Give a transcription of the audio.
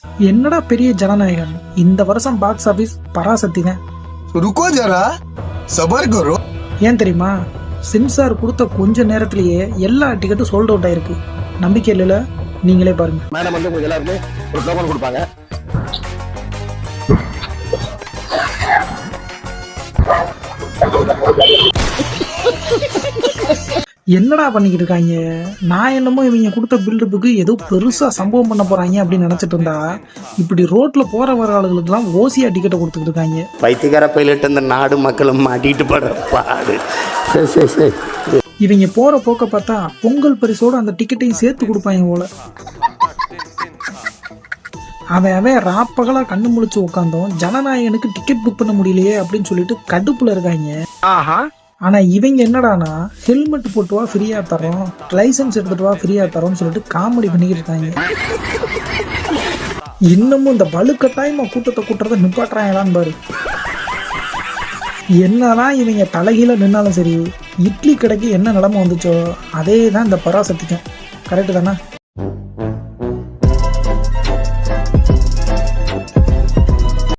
என்னடா பெரிய ஜனநாயகன், இந்த வருஷம் பாக்ஸ் ஆபீஸ் பராசக்தி தான். रुको जरा सबर करो. ஏன் தெரியுமா? சென்சார் கொடுத்த கொஞ்ச நேரத்திலேயே எல்லா டிக்கெட்டும் சோல்ட் அவுட் ஆயிருக்கு. நம்பிக்கை இல்லைல்ல, நீங்களே பாருங்க. மேடம் வந்து உங்களுக்கு எல்லாருமே ஒரு டோக்கன் கொடுப்பாங்க. என்னடா பண்ணிக்கிட்டு இருக்காங்க? நான் என்னமோ இவங்க கொடுத்த பில்டப்புக்கு ஏதோ பெருசா சம்பவம் பண்ண போறாங்க அப்படின்னு நினைச்சிட்டு இருந்தா, இப்படி ரோட்ல போற வர ஆளுகளுக்கு எல்லாம் ஓசியா டிக்கெட்டை கொடுத்துக்கிட்டு இருக்காங்க. பைத்தியக்கார பைலட் இந்த நாடு மக்களும் மாட்டிட்டு படுற பாடு. சரி. இவங்க போற போக்க பார்த்தா பொங்கல் பரிசோட அந்த டிக்கெட்டையும் சேர்த்து கொடுப்பாங்க போல. அவன் ராப்பகலா கண்ணு முழிச்சு உட்காந்தோம், ஜனநாயகனுக்கு டிக்கெட் புக் பண்ண முடியலையே அப்படின்னு சொல்லிட்டு கடுப்புல இருக்காங்க. ஆனா இவங்க என்னடானா, ஹெல்மெட் போட்டு வா ஃப்ரீயா தரோம், லைசன்ஸ் எடுத்துட்டு வா ஃப்ரீயா தரோம்னு சொல்லிட்டு காமெடி பண்ணிக்கிட்டு இருக்காங்க. இன்னமும் இந்த வலுக்கட்டாயமா கூட்டத்தை கூட்டுறத நிப்பாட்டுறாங்களான்னு பாரு. என்னதான் இவங்க தலைகீழ நின்னாலும் சரி, இட்லி கடைக்கு என்ன நிலைமை வந்துச்சோ அதே தான் இந்த பராசக்திக்கும். கரெக்டு தானே?